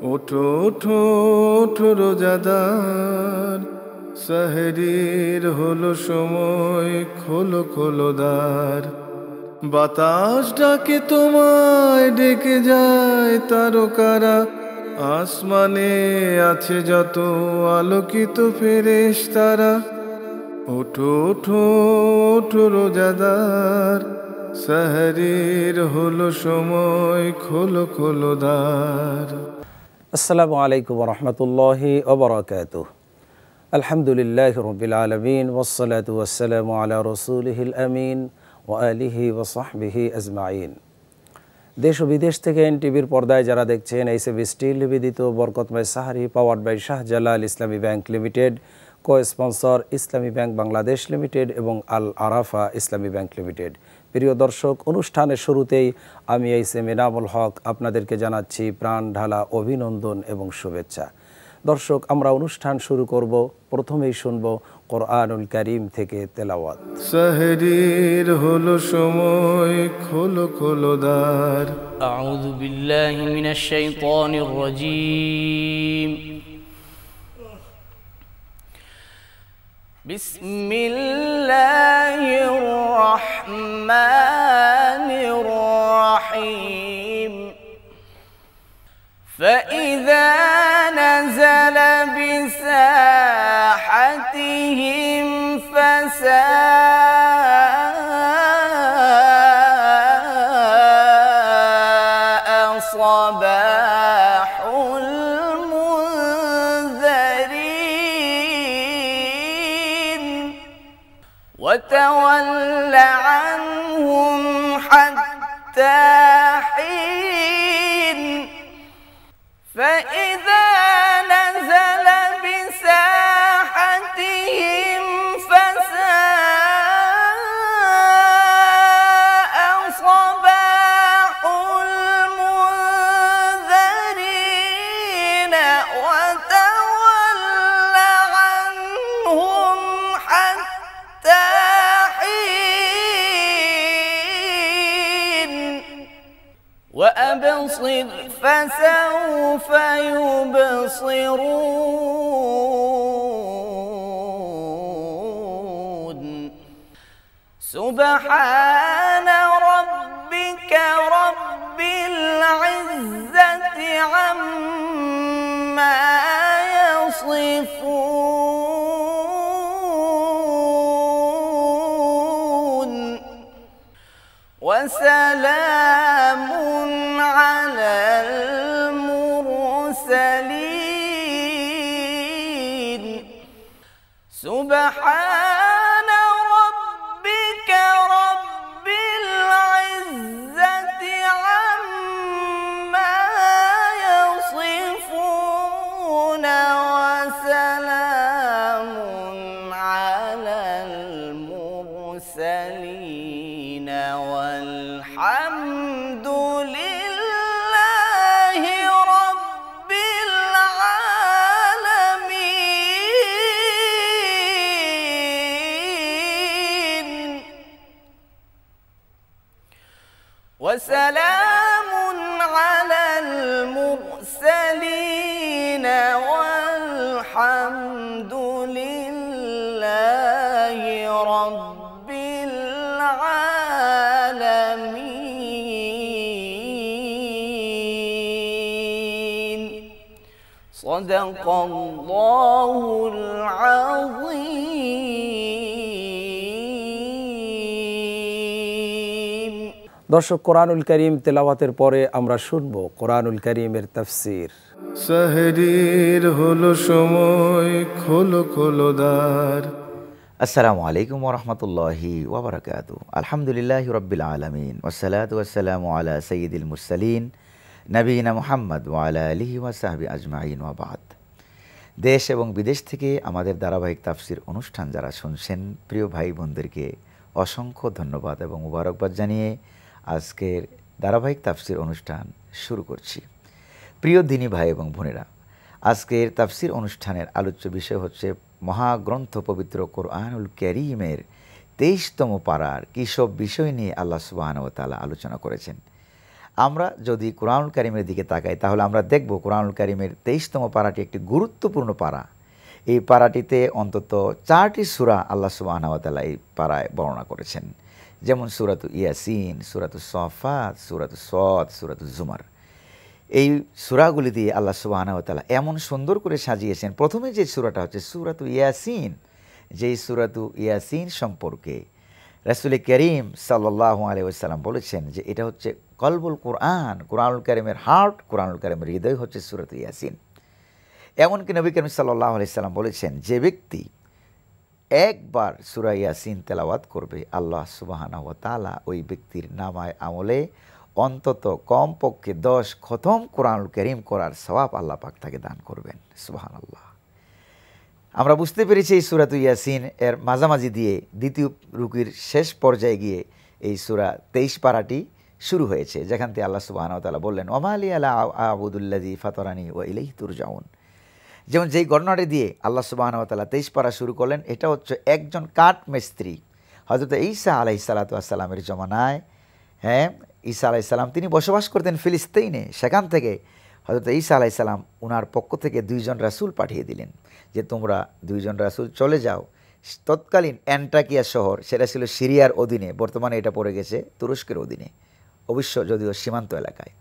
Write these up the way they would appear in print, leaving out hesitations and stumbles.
ওঠো ওঠো ওঠো রোজাদার, সেহরির হলো সময়, খোলো খোলো দ্বার। বাতাস ডাকে তোমায়, ডেকে যায় তারকারা, আসমানে আছে যত আলোকিত ফেরেশতারা। ওঠো ওঠো ওঠো রোজাদার, সেহরির হলো সময়, খোলো খোলো দ্বার। আসসালামু আলাইকুম ওয়া রাহমাতুল্লাহি ওয়া বারাকাতুহু। আলহামদুলিল্লাহি রাব্বিল আলামিন ওয়াসসালাতু ওয়াসসালামু আলা রাসূলিহিল আমিন ওয়া আলিহি ওয়া সাহবিহি আজমাইন। দেশ ও বিদেশ থেকে এনটিভির পর্দায় যারা দেখছেন, এইচএবি স্টিল নিবেদিত বরকতময় sehri powered by Shahjalal Islami bank limited, co sponsor Islami bank Bangladesh limited এবং আল আরাফা ইসলামী ব্যাংক লিমিটেড। প্রিয় দর্শক, অনুষ্ঠানের শুরুতেই আমি এইচএম এনামুল হক আপনাদেরকে জানাচ্ছি প্রাণ ঢালা অভিনন্দন এবং শুভেচ্ছা। দর্শক, আমরা অনুষ্ঠান শুরু করব, প্রথমেই শুনব কোরআনুল কারীম থেকে তেলাওয়াত। সেহরির হলো সময়, খোলো খোলো দ্বার। আউযু বিল্লাহি মিনাশ শাইতানির রাজীম। বিসমিল্লাহির রাহমানির রাহিম। فإذا نزل بساحتهم فساء صباح المنذرين وتول عنهم حتى حين. فإذا نزل بساحتهم فساء صباح المنذرين وتول عنهم حتى حين. وأبصر فسوف يبصرون. سبحان ربك رب العزة عما يصفون وسلام على المرسلين. سبحان ربك رب العزة عما يصفون وسلام على المرسلين والحمد لله رب العالمين. وسلام على المرسلين والحمد لله رب العالمين. صدق الله العظيم. দর্শক, কোরআনুল কারীম তেলাওয়াতের পরে আমরা শুনব কোরআনুল কারীমের তাফসীর। সেহরির হলো সময়, খোলো খোলো দ্বার। আসসালামু আলাইকুম ওয়া রাহমাতুল্লাহি ওয়া বারাকাতুহু। আলহামদুলিল্লাহি রাব্বিল আলামিন ওয়াসসালাতু ওয়াসসালামু আলা সাইয়্যিদিল মুরসালিন নবিয়িনা মুহাম্মদ ওয়া আলা আলিহি ওয়া সাহবিহি আজমাইন ওয়া বাদ। দেশ এবং বিদেশ থেকে আমাদের ধারাবাহিক তাফসীর অনুষ্ঠান যারা শুনছেন, প্রিয় ভাই বোনদেরকে অসংখ্য ধন্যবাদ এবং মুবারকবাদ জানিয়ে আজকের ধারাবাহিক তাফসীর অনুষ্ঠান শুরু করছি। প্রিয় দ্বীনী ভাই এবং বোনেরা, আজকের তাফসীর অনুষ্ঠানের আলোচ্য বিষয় হচ্ছে মহাগ্রন্থ পবিত্র কোরআনুল কারীমের 23তম পারার কী সব বিষয় নিয়ে আল্লাহ সুবহানাহু ওয়া তাআলা আলোচনা করেছেন। আমরা যদি কোরআনুল কারীমের দিকে তাকাই তাহলে আমরা দেখব কোরআনুল কারীমের 23তম পারাটি একটি গুরুত্বপূর্ণ পারা। এই পারাটিতে অন্তত 4টি সূরা আল্লাহ সুবহানাহু ওয়া তাআলা এই পারায় বর্ণনা করেছেন, যেমন সূরাতু ইয়াসিন, সূরাতু সাফাত, সূরাতু সদ, সূরাতু জুমার। এই সূরাগুলি দিয়ে আল্লাহ সুবহানাহু ওয়া তাআলা এমন সুন্দর করে সাজিয়েছেন। প্রথমে যে সূরাটা হচ্ছে সূরাতু ইয়াসিন, যেই সূরাতু ইয়াসিন সম্পর্কে রাসূল করিম সাল্লাল্লাহু আলাইহি ওয়াসাল্লাম বলেছেন যে এটা হচ্ছে কলবুল কোরআন, কোরআনুল কারীমের হার্ট, কোরআনুল কারীমের হৃদয় হচ্ছে সূরাতু ইয়াসিন। এমনকি নবী করিম সাল্লাল্লাহু আলাইহি সাল্লাম বলেছেন যে ব্যক্তি একবার সূরা ইয়াসিন তেলাওয়াত করবে আল্লাহ সুবহানাহু ওয়া তাআলা ওই ব্যক্তির নামায় আমলে অন্তত কমপক্ষে 10 খতম কোরআনুল কারীম করার সওয়াব আল্লাহ পাক তাকে দান করবেন। সুবহানাল্লাহ। আমরা বুঝতে পেরেছি এই সূরাতু ইয়াসিন এর মাঝামাঝি দিয়ে দ্বিতীয় রুকুর শেষ পর্যায়ে গিয়ে এই সূরা 23 পারাটি শুরু হয়েছে, যেখান থেকে আল্লাহ সুবহানাহু ওয়া তাআলা বললেন ওয়া মা লিয়া লা আ'বুদুল্লাযী ফাতারানি ওয়া ইলাইহি তুরজাউন। যেমন যেই ঘটনাটি দিয়ে আল্লাহ সুবহানাহু ওয়া তাআলা 23 পারা শুরু করলেন, এটা হচ্ছে একজন কাঠ মিস্ত্রি হযরত ঈসা আলাইহিস সালাতু ওয়াস সালামের জমানায়, ঈসা আলাইহিস সালাম তিনি বসবাস করতেন ফিলিস্তিনে। সেখান থেকে হযরত ঈসা আলাইহিস সালাম ওনার পক্ষ থেকে 2 জন রাসূল পাঠিয়ে দিলেন যে তোমরা 2 জন রাসূল চলে যাও তৎকালীন অ্যান্টাকিয়া শহর, সেটা ছিল সিরিয়ার অধীনে, বর্তমানে এটা পড়ে গেছে তুরস্কের অধীনে, অবশ্য যদিও সীমান্ত এলাকায়।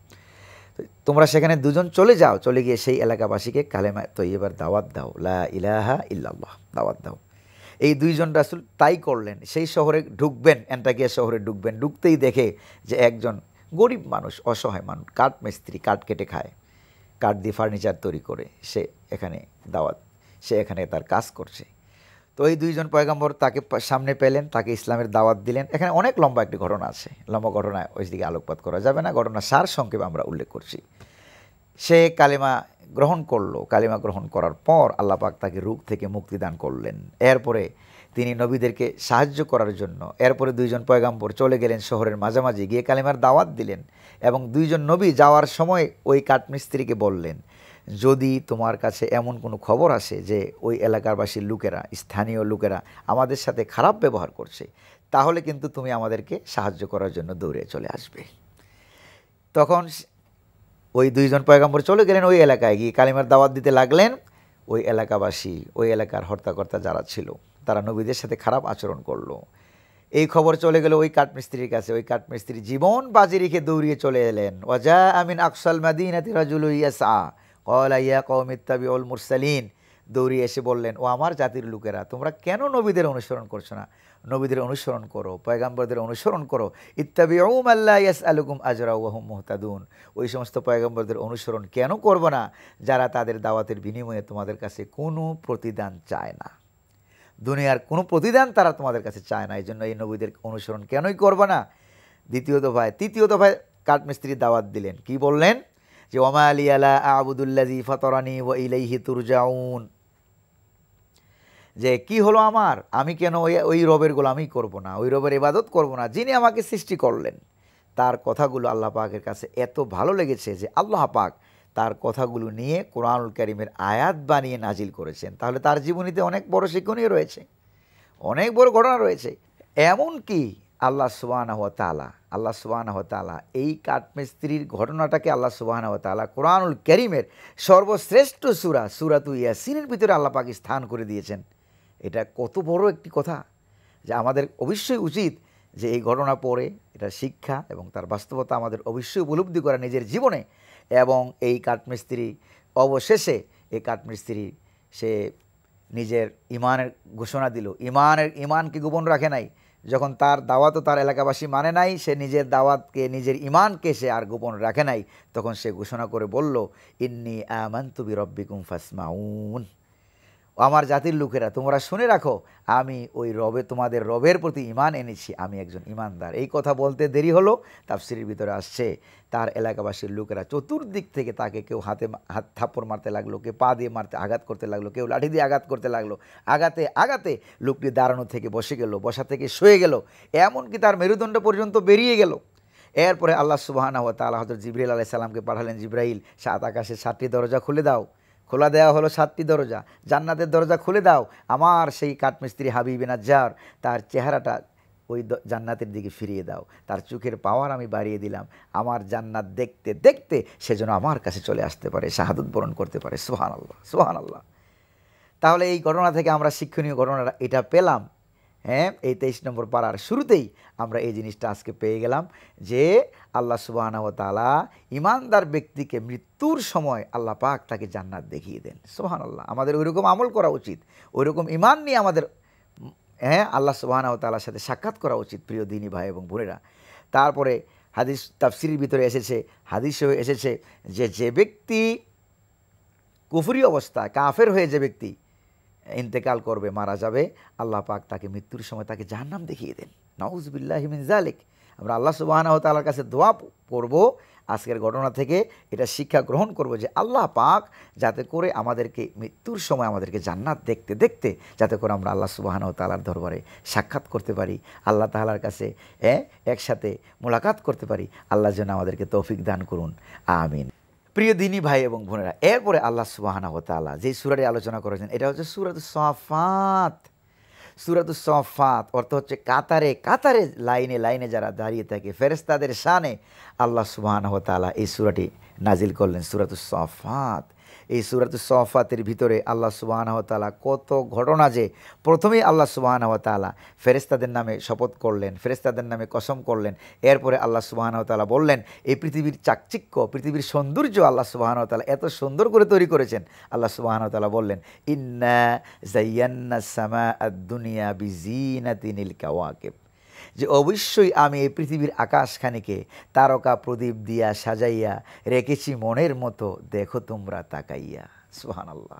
তোমরা সেখানে 2 জন চলে যাও, চলে গিয়ে সেই এলাকাবাসীকে কালেমা তৈয়বার দাওয়াত দাও, লা ইলাহা ইল্লাল্লাহ দাওয়াত দাও। এই 2 জন রাসূল তাই করলেন। সেই শহরে ঢুকবেন, অ্যান্টাকিয়া শহরে ঢুকবেন, ঢুকতেই দেখে যে একজন গরিব মানুষ, অসহায় মানুষ, কাঠ মিস্ত্রি, কাঠ কেটে খায়, কাঠ দিয়ে ফার্নিচার তৈরি করে, সে এখানে তার কাজ করছে। তো এই 2 জন পয়গম্বর তাকে সামনে পেলেন, তাকে ইসলামের দাওয়াত দিলেন। এখানে অনেক লম্বা একটি ঘটনা আছে, লম্বা ঘটনায় ওই দিকে আলোকপাত করা যাবে না, ঘটনা সার সংক্ষেপে আমরা উল্লেখ করছি। সে কালিমা গ্রহণ করলো, কালিমা গ্রহণ করার পর আল্লাহ পাক তাকে রোগ থেকে মুক্তি দান করলেন। এরপরে তিনি নবীদেরকে সাহায্য করার জন্য এরপরে 2 জন পয়গম্বর চলে গেলেন শহরের মাঝামাঝি, গিয়ে কালিমার দাওয়াত দিলেন। এবং 2 জন নবী যাওয়ার সময় ওই কাঠমিস্ত্রিকে বললেন, যদি তোমার কাছে এমন কোনো খবর আসে যে ওই এলাকারবাসীর লোকেরা, স্থানীয় লোকেরা আমাদের সাথে খারাপ ব্যবহার করছে, তাহলে কিন্তু তুমি আমাদেরকে সাহায্য করার জন্য দৌড়ে চলে আসবে। তখন ওই 2 জন পয়গম্বর চলে গেলেন ওই এলাকায়, গিয়ে কালিমার দাওয়াত দিতে লাগলেন। ওই এলাকাবাসী, ওই এলাকার হর্তাকর্তা যারা ছিল, তারা নবীদের সাথে খারাপ আচরণ করলো। এই খবর চলে গেল ওই কাঠমিস্ত্রির কাছে। ওই কাঠমিস্ত্রি জীবন বাজি রেখে দৌড়িয়ে চলে এলেন। ওয়াজা আমিন আকসাল মাদিনাতি রাজুলুন ইয়াসআ ক্বালা ইয়া কওমি ইত্তাবিউল মুরসালিন। দৌড়িয়ে এসে বললেন, ও আমার জাতির লোকেরা, তোমরা কেন নবীদের অনুসরণ করছো না? নবীদের অনুসরণ করো, পয়গম্বরদের অনুসরণ করো। ইত্তাবিউ মান লা ইয়াসআলুকুম আজরা ওয়া হুম মুহতাদুন। ওই সমস্ত পয়গম্বরদের অনুসরণ কেন করবে না যারা তাদের দাওয়াতের বিনিময়ে তোমাদের কাছে কোনো প্রতিদান চায় না, দুনিয়ার কোনো প্রতিদান তারা তোমাদের কাছে চায় না, এই জন্য এই নবীদের অনুসরণ কেনই করবে না? তৃতীয় দফায় কাঠমিস্ত্রি দাওয়াত দিলেন। কি বললেন? যে ওয়া মা লিয়া লা আ'বুদুল্লাযী ফাতারানি ওয়া ইলাইহি তুরজাউন। যে কি হলো আমার, আমি কেন ওই রবের গোলামি করব না, ওই রবের ইবাদত করব না যিনি আমাকে সৃষ্টি করলেন। তার কথাগুলো আল্লাহ পাকের কাছে এত ভালো লেগেছে যে আল্লাহ পাক তার কথাগুলো নিয়ে কোরআনুল কারীমের আয়াত বানিয়ে নাজিল করেছেন। তাহলে তার জীবনীতে অনেক বড় শিক্ষণীয় রয়েছে, অনেক বড় ঘটনা রয়েছে। এমনকি আল্লাহ সুবহানাহু ওয়া তাআলা এই কাঠমিস্ত্রির ঘটনাটাকে আল্লাহ সুবহানাহু ওয়া তাআলা কোরআনুল কারীমের সর্বশ্রেষ্ঠ সূরাতু ইয়াসিনের ভিতরে আল্লাহ পাক স্থান করে দিয়েছেন। এটা কত বড় একটি কথা যে আমাদের অবশ্যই উচিত যে এই ঘটনা পড়ে এটা শিক্ষা এবং তার বাস্তবতা আমাদের অবশ্যই উপলব্ধি করা নিজের জীবনে। এবং এই কাঠমিস্ত্রি অবশেষে এই কাঠমিস্ত্রি সে নিজের ইমানের ঘোষণা দিল, ইমানকে গোপন রাখে নাই। যখন তার দাওয়াতও তার এলাকাবাসী মানে নাই, সে নিজের দাওয়াতকে, নিজের ইমানকে সে আর গোপন রাখে নাই, তখন সে ঘোষণা করে বলল, ইন্নী আমানতু বিরব্বিকুম ফাসমাউন। আমার জাতির লোকেরা, তোমরা শুনে রাখো, আমি ওই তোমাদের রবের প্রতি ঈমান এনেছি, আমি একজন ঈমানদার। এই কথা বলতে দেরি হলো, তাফসীরের ভিতরে আসছে তার এলাকাবাসীর লোকেরা চতুর্দিক থেকে তাকে কেউ হাত থাপ্পড় মারতে লাগলো, কেউ পা দিয়ে আঘাত করতে লাগলো, কেউ লাঠি দিয়ে আঘাত করতে লাগলো। আঘাতে লোকটি দাঁড়ানো থেকে বসে গেল, বসা থেকে শুয়ে গেল, এমনকি তার মেরুদণ্ড পর্যন্ত বেরিয়ে গেল। এরপরে আল্লাহ সুবহানাহু ওয়া তাআলা হযরত জিবরাইল আলাইহিস সালামকে পাঠালেন, জিবরাইল, 7 আকাশের 7টি দরজা খুলে দাও। খোলা দেওয়া হলো 7টি দরজা, জান্নাতের দরজা খুলে দাও। আমার সেই কাঠমিস্ত্রি হাবিব নাজ্জার, তার চেহারাটা ওই জান্নাতের দিকে ফিরিয়ে দাও, তার চোখের পাওয়ার আমি বাড়িয়ে দিলাম, আমার জান্নাত দেখতে দেখতে সে যেন আমার কাছে চলে আসতে পারে, শাহাদত বরণ করতে পারে। সুবহানাল্লাহ, সুবহানাল্লাহ। তাহলে এই ঘটনা থেকে আমরা শিক্ষণীয় ঘটনাটা এটা পেলাম। হ্যাঁ, এই 23 নম্বর পারার শুরুতেই আমরা এই জিনিসটা আজকে পেয়ে গেলাম যে আল্লাহ সুবহানাহু ওয়া তাআলা ইমানদার ব্যক্তিকে মৃত্যুর সময় আল্লাহ পাক তাকে জান্নাত দেখিয়ে দেন। সুবহানাল্লাহ। আমাদের ওইরকম আমল করা উচিত, ওইরকম ইমান নিয়ে আমাদের আল্লাহ সুবহানাহু ওয়া তাআলার সাথে সাক্ষাৎ করা উচিত, প্রিয় দিনী ভাই এবং বোনেরা। তারপরে হাদিস তাফসিরের ভিতরে এসেছে, হাদিসেও এসেছে যে ব্যক্তি কুফরি অবস্থায় কাফের হয়ে যে ব্যক্তি ইন্তেকাল করবে, মারা যাবে, আল্লাহ পাক তাকে মৃত্যুর সময় তাকে জাহান্নাম দেখিয়ে দেন। নাউযুবিল্লাহি মিন যালিক। আমরা আল্লাহ সুবহানাহু ওয়া তাআলার কাছে দোয়া করব, আজকের ঘটনা থেকে এটা শিক্ষা গ্রহণ করব যে আল্লাহ পাক যাতে করে আমাদেরকে মৃত্যুর সময় আমাদেরকে জান্নাত দেখতে দেখতে যাতে করে আমরা আল্লাহ সুবহানাহু ওয়া তাআলার দরবারে সাক্ষাৎ করতে পারি, আল্লাহ তাআলার কাছে একসাথে মোলাকাত করতে পারি। আল্লাহ যেন আমাদেরকে তৌফিক দান করুন, আমিন। প্রিয় দিনী ভাই এবং বোনেরা, এরপরে আল্লাহ সুবহানাহু ওয়া তাআলা যে সূরাটি আলোচনা করেছেন এটা হচ্ছে সূরাতুস সাফাত। সূরাতুস সাফাত অর্থ হচ্ছে কাতারে কাতারে লাইনে লাইনে যারা দাঁড়িয়ে থাকে ফেরেশতাদের শানে আল্লাহ সুবহানাহু ওয়া তাআলা এই সূরাটি নাজিল করলেন, সূরাতুস সাফাত। এই সূরাতুস সাফাতের ভিতরে আল্লাহ সুবহানাহু ওয়া তাআলা কত ঘটনা, যে প্রথমেই আল্লাহ সুবহানাহু ওয়া তাআলা ফেরেশতাদের নামে শপথ করলেন, ফেরেশতাদের নামে কসম করলেন। এরপরে আল্লাহ সুবহানাহু ওয়া তাআলা বললেন এই পৃথিবীর চাকচিক্য, পৃথিবীর সৌন্দর্য আল্লাহ সুবহানাহু ওয়া তাআলা এত সুন্দর করে তৈরি করেছেন। আল্লাহ সুবহানাহু ওয়া তাআলা বললেন ইন্না যায়্যান্নাস সামাআদ দুনিয়া বিজিনাতিনিল কাওয়াকিব, যে অবশ্যই আমি এই পৃথিবীর আকাশখানিকে তারকা প্রদীপ দিয়া সাজাইয়া রেখেছি মনের মতো, দেখো তোমরা তাকাইয়া। সুবহানাল্লাহ।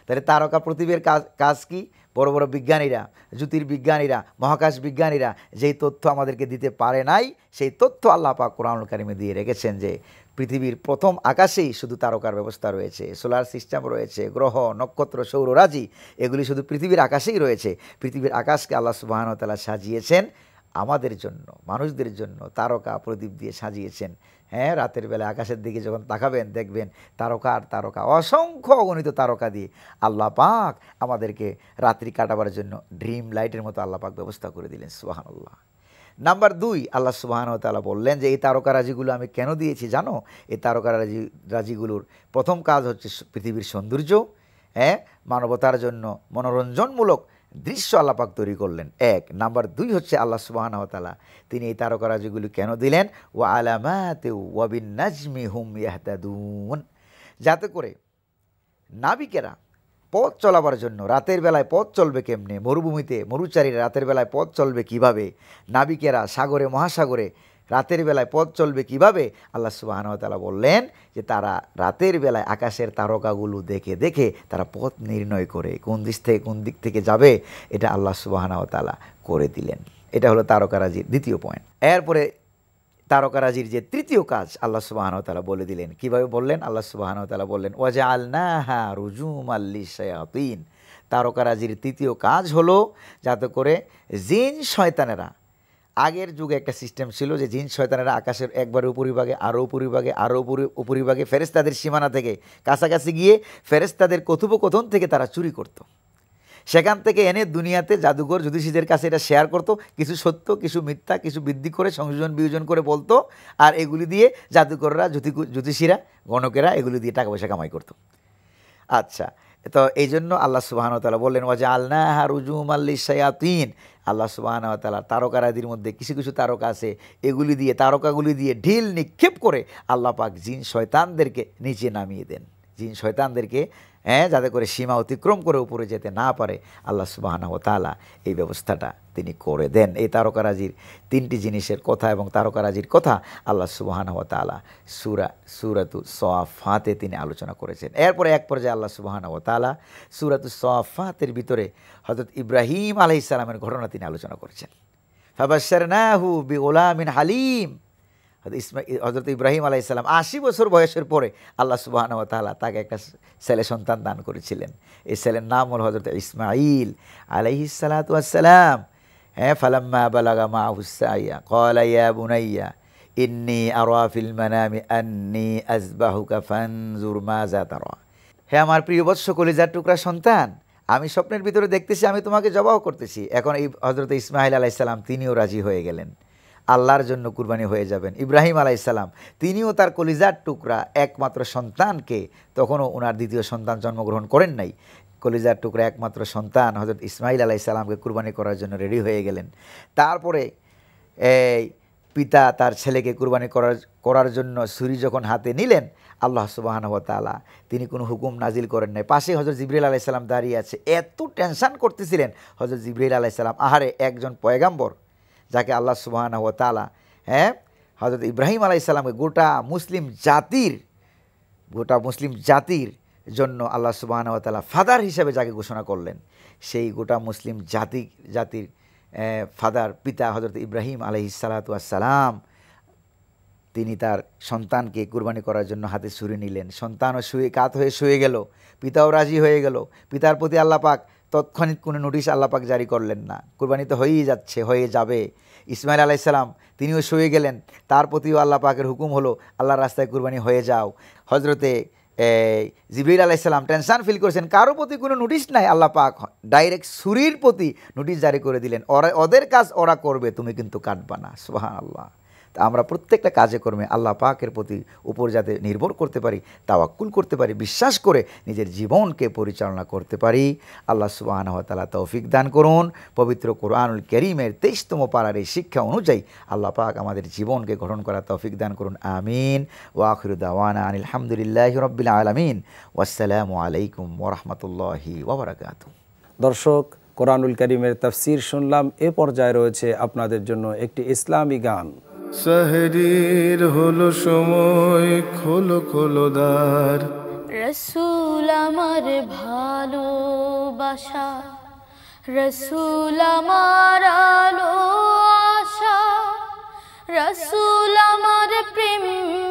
তাহলে তারকা প্রদীপের কাজ কি? বড় বড় বিজ্ঞানীরা, জ্যোতির্বিজ্ঞানীরা, মহাকাশ বিজ্ঞানীরা যেই তথ্য আমাদেরকে দিতে পারে নাই সেই তথ্য আল্লাহ পাক কোরআনুল কারিমে দিয়ে রেখেছেন, যে পৃথিবীর প্রথম আকাশেই শুধু তারকার ব্যবস্থা রয়েছে, সোলার সিস্টেম রয়েছে, গ্রহ নক্ষত্র সৌররাজি এগুলি শুধু পৃথিবীর আকাশেই রয়েছে। পৃথিবীর আকাশকে আল্লাহ সুবহানাহু ওয়া তাআলা সাজিয়েছেন আমাদের জন্য, মানুষদের জন্য তারকা প্রদীপ দিয়ে সাজিয়েছেন। হ্যাঁ, রাতের বেলা আকাশের দিকে যখন তাকাবেন দেখবেন তারকা আর তারকা, অসংখ্য অগণিত তারকা দিয়ে আল্লাহ পাক আমাদেরকে রাত্রি কাটাবার জন্য ড্রিম লাইটের মতো আল্লাহ পাক ব্যবস্থা করে দিলেন। সুবহানাল্লাহ। নাম্বার 2, আল্লাহ সুবহানাহু ওয়া তাআলা বললেন যে এই তারকারাজিগুলো আমি কেন দিয়েছি জানো? এই তারকারাজিগুলোর প্রথম কাজ হচ্ছে পৃথিবীর সৌন্দর্য, মানবতার জন্য মনোরঞ্জনমূলক দৃশ্য আল্লাহ পাক তৈরি করলেন, 1। নাম্বার 2 হচ্ছে আল্লাহ সুবহানাহু ওয়া তাআলা তিনি এই তারকারাজিগুলি কেন দিলেন? ওয়া আলামাতি ওয়া বিন নাজমি হুম ইয়াহতাদুন, যাতে করে নাবিকেরা পথ চলাবার জন্য রাতের বেলায় পথ চলবে কেমনে, মরুভূমিতে মরুচারীরা রাতের বেলায় পথ চলবে কিভাবে, নাবিকেরা সাগরে মহাসাগরে রাতের বেলায় পথ চলবে কিভাবে, আল্লাহ সুবহানাহু ওয়া তাআলা বললেন যে তারা রাতের বেলায় আকাশের তারকাগুলো দেখে দেখে তারা পথ নির্ণয় করে কোন দিক থেকে যাবে, এটা আল্লাহ সুবহানাহু ওয়া তাআলা করে দিলেন। এটা হলো তারকারাজির দ্বিতীয় পয়েন্ট। এরপরে তারকারাজির যে তৃতীয় কাজ আল্লাহ সুবহানাহু ওয়া তাআলা বলে দিলেন। কিভাবে বললেন? আল্লাহ সুবহানাহু ওয়া তাআলা বললেন ওয়াজআলনাহা রুজুমাল লিশায়াতিন। তারকারাজির তৃতীয় কাজ হলো যাতে করে জিন শয়তানেরা, আগের যুগে একটা সিস্টেম ছিল যে জিন শয়তানেরা আকাশের একবারে উপরিভাগে আরও উপরিভাগে আরও উপরিভাগে ফেরেশতাদের সীমানা থেকে কাছাকাছি গিয়ে ফেরেশতাদের কথোপকথন থেকে তারা চুরি করত, সেখান থেকে এনে দুনিয়াতে জাদুঘর জ্যোতিষীদের কাছে এটা শেয়ার করতো, কিছু সত্য কিছু মিথ্যা কিছু বৃদ্ধি করে সংযোজন বিয়োজন করে বলতো, আর এগুলি দিয়ে জাদুঘররা জ্যোতিষীরা গণকেরা এগুলি দিয়ে টাকা পয়সা কামাই করতো। আচ্ছা, তো এই জন্য আল্লাহ সুবহানাহু ওয়া তাআলা বললেন ওয়াজআলনাহা রুজুমাল লিশায়াতিন। আল্লাহ সুবহানাহু ওয়া তাআলা তারকারাজির মধ্যে কিছু কিছু তারকা আছে, এগুলি দিয়ে তারকাগুলি দিয়ে ঢিল নিক্ষেপ করে আল্লাহ পাক জিন শয়তানদেরকে নিচে নামিয়ে দেন, জিন শয়তানদেরকে যাতে করে সীমা অতিক্রম করে উপরে যেতে না পারে আল্লাহ সুবহানাহু ওয়া তাআলা এই ব্যবস্থাটা তিনি করে দেন। এই তারকারাজির 3টি জিনিসের কথা এবং তারকারাজির কথা আল্লাহ সুবহানাহু ওয়া তাআলা সূরাতুস সাফাতে তিনি আলোচনা করেছেন। এরপরে এক পর্যায়ে আল্লাহ সুবহানাহু ওয়া তাআলা সূরাতুস সাফাতের ভিতরে হযরত ইব্রাহিম আলাইহিস সালামের ঘটনা তিনি আলোচনা করেছেন। ফাবাশশারনাহু বিগুলামিন হালিম। হযরত ইব্রাহিম আলাইহিস সালাম 80 বছর বয়সের পরে আল্লাহ সুবহানাহু ওয়া তাআলা তাকে একটা ছেলে সন্তান দান করেছিলেন। এই ছেলের নাম হল হযরত ইসমাঈল আলাইহিস সালাতু ওয়াস সালাম। ফালাম্মা বালাগা মাআহুস সাইয়া ক্বালা ইয়া বুনাইয়া ইন্নী আরা ফিল মানামি আন্নী আযবাহুকা ফানজুর মাযা তারা। হে আমার প্রিয় বৎস কলিজার টুকরা সন্তান, আমি স্বপ্নের ভিতরে দেখতেছি আমি তোমাকে জবাহ করতেছি। এখন এই হযরত ইসমাঈল আলাইহিস সালাম তিনিও রাজি হয়ে গেলেন, আল্লাহর জন্য কুরবানি হয়ে যাবেন। ইব্রাহিম আলাইহিস সালাম তিনিও তার কলিজার টুকরা একমাত্র সন্তানকে, তখনও ওনার দ্বিতীয় সন্তান জন্মগ্রহণ করেন নাই, কলিজার টুকরা একমাত্র সন্তান হযরত ইসমাঈল আলাইহিস সালামকে কুরবানি করার জন্য রেডি হয়ে গেলেন। তারপরে এই পিতা তার ছেলেকে কুরবানি করার জন্য ছুরি যখন হাতে নিলেন, আল্লাহ সুবহানাহু ওয়া তাআলা তিনি কোনো হুকুম নাজিল করেন নাই। পাশে হযরত জিবরাইল আলাইহিস সালাম দাঁড়িয়ে আছে, এত টেনশন করতেছিলেন হযরত জিবরাইল আলাইহিস সালাম। আহারে, একজন পয়গাম্বর যাকে আল্লাহ সুবহানাহু ওয়া তাআলা হযরত ইব্রাহিম আলাইহিস সালামকে গোটা মুসলিম জাতির জন্য আল্লাহ সুবহানাহু ওয়া তাআলা ফাদার হিসেবে যাকে ঘোষণা করলেন, সেই গোটা মুসলিম জাতির ফাদার পিতা হযরত ইব্রাহিম আলাইহিস সালাতু ওয়াস সালাম তিনি তার সন্তানকে কুরবানি করার জন্য হাতে ছুরি নিলেন। সন্তানও কাত হয়ে শুয়ে গেল, পিতাও রাজি হয়ে গেল। পিতার প্রতি আল্লাহ পাক তৎক্ষণিৎ কোনো নোটিশ আল্লাহ পাক জারি করলেন না, কুরবানি তো হয়ে যাবে। ইসমাঈল আলাইহিস সালাম তিনিও শুয়ে গেলেন, তার প্রতিও আল্লাহ পাকের হুকুম হলো আল্লাহর রাস্তায় কুরবানি হয়ে যাও। হযরতে জিবরাইল আলাইহিস সালাম টেনশন ফিল করেছেন, কারো প্রতি কোনো নোটিশ নাই, আল্লাহ পাক ডাইরেক্ট ছুরির প্রতি নোটিশ জারি করে দিলেন, ওদের কাজ ওরা করবে, তুমি কিন্তু কাটবা না। সুবহানাল্লাহ। তা আমরা প্রত্যেকটা কাজে কর্মে আল্লাহ পাকের প্রতি উপর যাতে নির্ভর করতে পারি, তাওয়াক্কুল করতে পারি, বিশ্বাস করে নিজের জীবনকে পরিচালনা করতে পারি, আল্লাহ সুবহানাহু ওয়া তাআলা তৌফিক দান করুন। পবিত্র কোরআনুল কারীমের 23তম পারার এই শিক্ষা অনুযায়ী আল্লাহ পাক আমাদের জীবনকে গঠন করার তৌফিক দান করুন। আমিন। ওয়া আখিরু দাওয়ানা আনিল হামদুলিল্লাহি রাব্বিল আলামিন। ওয়াসসালামু আলাইকুম ওয়া রাহমাতুল্লাহি ওয়া বারাকাতুহু। দর্শক, কোরআনুল কারীমের তাফসীর শুনলাম। এ পর্যায়ে রয়েছে আপনাদের জন্য একটি ইসলামী গান। সেহরির হলো সময়, খোলো খোলো দ্বার। রসুল আমার ভালোবাসা, রসুল আমার আলো আশা, রসুল আমার প্রেম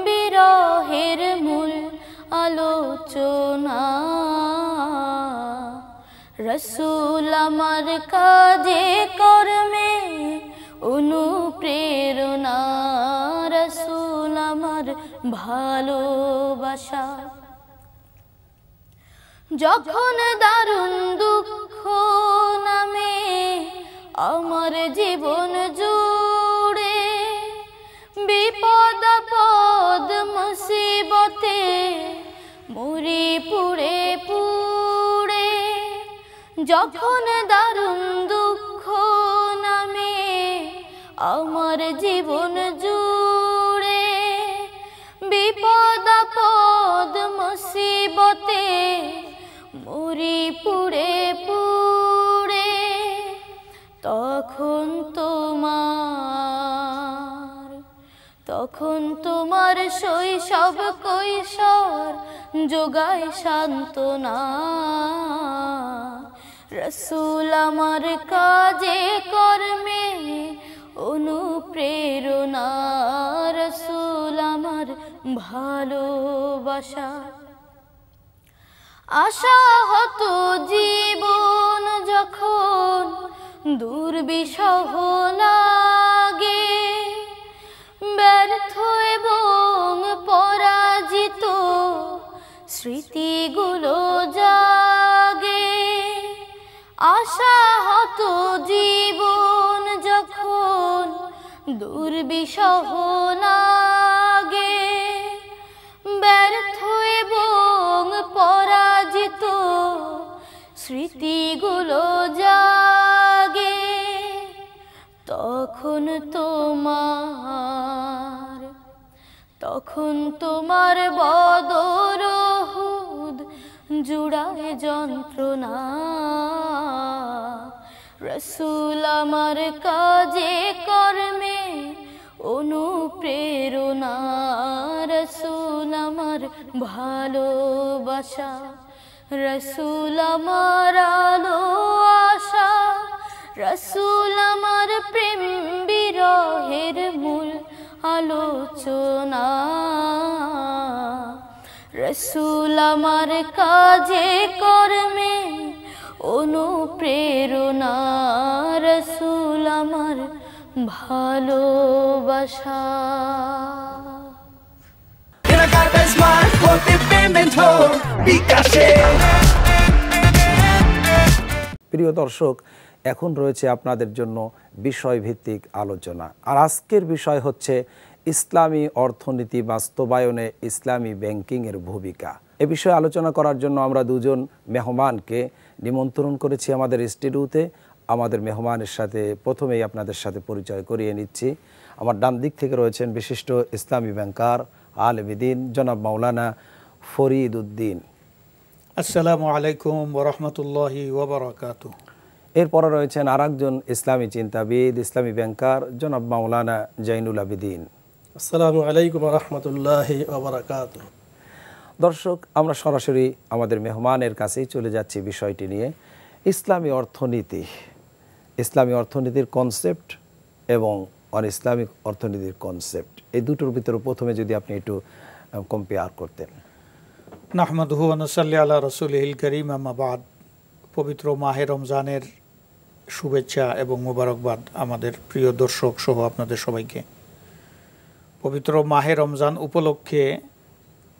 বিরহের মূল আলোচনা, রসুল আমার কাজে কর্মে অনুপ্রেরণা, রসুল আমার ভালোবাসা। যখন দারুণ দুঃখ নামে আমার জীবন জুড়ে, বিপদ আপদ মুসিবতে মরি পুড়ে পুড়ে, যখন দারুণ দুঃখ নামে আমার জীবন জুড়ে, বিপদ আপদ মুসিবতে মরি পুড়ে পুড়ে, তখন তোমার শৈশব কৈশোর যোগায় সান্ত্বনা, রসুল আমার কাজে কর্মে অনুপ্রেরণা, রসুল আমার ভালোবাসা। আশা হতো জীবন যখন দুর্বিষহ লাগে, ব্যর্থ এবং পরাজিত স্মৃতিগুলো জাগে। আশা হতো জীবন যখন দুর্বিষহ লাগে, ব্যর্থ এবং পরাজিত স্মৃতিগুলো জাগে, তখন তোমার বদর উহুদ জুড়ায় যন্ত্রণা, রসুল আমার কাজে কর্মে অনুপ্রেরণা, রসুল আমার ভালোবাসা, রসুল আমার আলো আশা, রসুল আমার প্রেম বিরহের মূল আলোচনা, রসুল আমার কাজে কর্মে অনুপ্রেরণা, রসুল আমার ভালোবাসা। কেনাকাটা স্মার্ট হতে পেমেন্ট হোক বিকাশে। প্রিয় দর্শক, এখন রয়েছে আপনাদের জন্য বিষয়ভিত্তিক আলোচনা। আর আজকের বিষয় হচ্ছে ইসলামী অর্থনীতি বাস্তবায়নে ইসলামী ব্যাংকিংয়ের ভূমিকা। এ বিষয়ে আলোচনা করার জন্য আমরা দুজন মেহমানকে নিমন্ত্রণ করেছি আমাদের স্টুডিওতে। আমাদের মেহমানের সাথে প্রথমেই আপনাদের সাথে পরিচয় করিয়ে নিচ্ছি। আমার ডান দিক থেকে রয়েছেন বিশিষ্ট ইসলামী ব্যাংকার আলেম দ্বীন জনাব মাওলানা ফরিদ উদ্দিন। আসসালামু আলাইকুম ওয়া রাহমাতুল্লাহি ওয়া বারাকাতুহু। এরপরে রয়েছেন আরেকজন ইসলামী চিন্তাবিদ, ইসলামী ব্যাংকার জনাব মাওলানা জাইনুল আবেদিন। আসসালামু আলাইকুম ওয়া রাহমাতুল্লাহি ওয়া বারাকাতুহু। দর্শক, আমরা সরাসরি আমাদের মেহমানের কাছেই চলে যাচ্ছি বিষয়টি নিয়ে। ইসলামী অর্থনীতি, ইসলামী অর্থনীতির কনসেপ্ট এবং অন ইসলামিক অর্থনীতির কনসেপ্ট, এই দুটোর ভিতরে প্রথমে যদি আপনি একটু কম্পেয়ার করতেন। নাহমাদুহু ওয়া নুসাল্লি আলা রাসূলিহিল কারীম, আম্মা বাদ। পবিত্র মাহে রমজানের শুভেচ্ছা এবং মোবারকবাদ আমাদের প্রিয় দর্শক সহ আপনাদের সবাইকে। পবিত্র মাহে রমজান উপলক্ষে